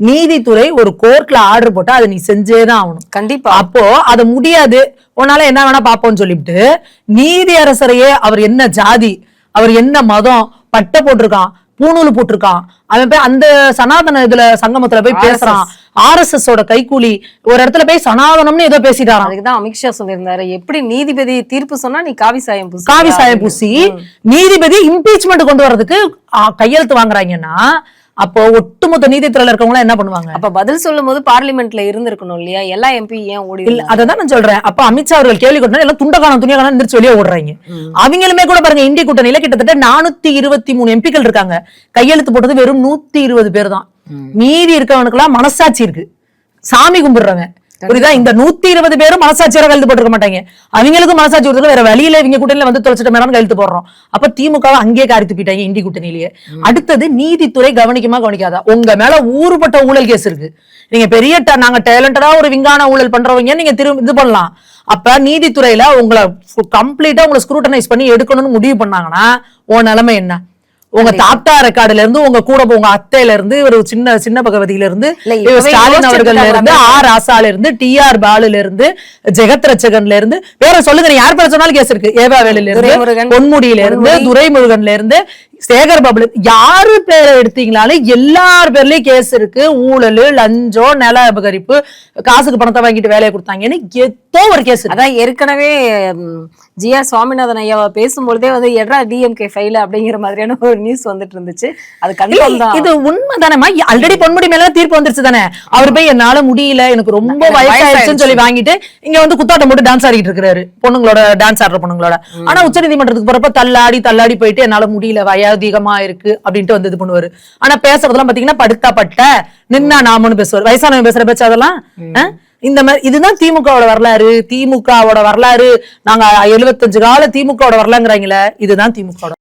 நீதித்துறை ஒரு கோர்ட்ல ஆர்டர் போட்டா அதை நீ செஞ்சேதான் ஆகணும். கண்டிப்பா. அப்போ அது முடியாது, உன்னால என்ன வேணா பாப்போம்னு சொல்லிட்டு நீதி அரசரையே அவர் என்ன ஜாதி, அவர் என்ன மதம், பட்டை போட்டிருக்கான், பூணூல் போட்டிருக்கான், அவன் போய் அந்த சனாதன இதுல சங்கமத்துல போய் பேசுறான், RSS ஓட கைக்கூலி, ஒரு இடத்துல போய் சனாதனம்னு ஏதோ பேசிட்டாராம். அதுக்குதான் அமித்ஷா சொல்லியிருந்தாரு, எப்படி நீதிபதி தீர்ப்பு சொன்னா நீ காவி சாயம் பூசி நீதிபதி இம்பீச்மெண்ட் கொண்டு வர்றதுக்கு கையெழுத்து வாங்குறாங்கன்னா அப்போ ஒட்டுமொத்த நீதித்துறையில இருக்கவங்க என்ன பண்ணுவாங்க? அப்ப பதில் சொல்லும் போது பார்லிமெண்ட்ல இருந்திருக்கணும் இல்லையா? எல்லா MP ஏன் ஓடி இல்ல? அதான் நான் சொல்றேன். அப்ப அமித்ஷா அவர்கள் கேள்வி கொண்டு எல்லாம் துண்டகானம் துணியகானம் எந்திரிச்சு வெளியே ஓடுறாங்க. அவங்களுமே கூட பாருங்க, இந்திய கூட்டணியில கிட்டத்தட்ட 423 MPக்கள் இருக்காங்க. கையெழுத்து போட்டது வெறும் 120 பேர் தான். மீதி இருக்கவனுக்கு எல்லாம் மனசாட்சி இருக்கு, சாமி கும்பிடுறாங்க. புரியுதா? இந்த 120 பேரும் மனசாட்சியோட கையெழுத்து போட்டுக்க மாட்டாங்க. அவங்களுக்கு மனசாட்சி வருது, வேற வழியில இவங்க கூட்டணியில வந்து தொலைச்சிட்ட மேலும் கையெழுத்து போடுறோம். அப்ப திமுக அங்கேயே காரி துப்பிட்டாங்க இந்திய கூட்டணியிலேயே. அடுத்தது நீதித்துறை கவனிக்குமா கவனிக்காதா? உங்க மேல ஊறுபட்ட ஊழல் கேஸ் இருக்கு. நீங்க பெரிய நாங்க டேலண்டடா ஒரு விஞ்ஞான ஊழல் பண்றவங்க நீங்க இது பண்ணலாம். அப்ப நீதித்துறையில உங்களை கம்ப்ளீட்டா உங்களை ஸ்க்ரூட்டனைஸ் பண்ணி எடுக்கணும்னு முடிவு பண்ணாங்கன்னா உன் நிலைமை என்ன? உங்க தாத்தா ரெக்கார்டுல இருந்து, உங்க கூட உங்க அத்தையில இருந்து, ஒரு சின்ன பகவதியில இருந்து, ஸ்டாலின் அவர்கள்ல இருந்து, ராசால இருந்து, TR பாலுல இருந்து, ஜெகத் ரட்சகன்ல இருந்து, வேற சொல்லுங்க யார் பேர் சொன்னாலும் கேஸ் இருக்கு. ஏவாவேலில இருந்து, பொன்முடியில இருந்து, துரைமுருகன்ல இருந்து, சேகர் பாபுல, யாரு பேரை எடுத்தீங்களாலும் எல்லார் பேர்லயும் கேஸ் இருக்கு. ஊழல், லஞ்சம், நில அபகரிப்பு, காசுக்கு பணத்தை வாங்கிட்டு வேலையை கொடுத்தாங்கன்னு ஏதோ ஒரு கேஸ். அதான் ஏற்கனவே GR சுவாமிநாதன் ஐயாவை பேசும்பொழுதே வந்து எட்ரா DMK ஃபைல் அப்படிங்கிற மாதிரியான ஒரு நியூஸ் வந்துட்டு இருந்துச்சு. அது கண்டிப்பா இது உண்மைதானேமா? ஆல்ரெடி பொன்முடி மேல தீர்ப்பு வந்துருச்சு தானே. அவர் போய் என்னால முடியல, எனக்கு ரொம்ப வயசாயிடுச்சுன்னு சொல்லி வாங்கிட்டு இங்க வந்து குத்தாட்டம் போட்டு டான்ஸ் ஆடிட்டு இருக்காரு, பொண்ணுங்களோட டான்ஸ் ஆடுற பொண்ணுங்களோட. ஆனா உச்ச நீதிமன்றத்துக்கு போறப்ப தள்ளாடி போயிட்டு என்னால முடியல, வயோதிகமா இருக்கு அப்படின்ட்டு வந்து இது பண்ணுவாரு. ஆனா பேசுறதெல்லாம் பாத்தீங்கன்னா படுத்தா பட்ட நின்னா நாமன்னு பேசுவார். வயசானவங்க பேசுற பேச்சு அதெல்லாம் இந்த மாதிரி. இதுதான் திமுகவோட வரலாறு. திமுகவோட வரலாறு நாங்க 75 கால திமுகவோட வரலாங்கிறாங்களே, இதுதான் திமுக.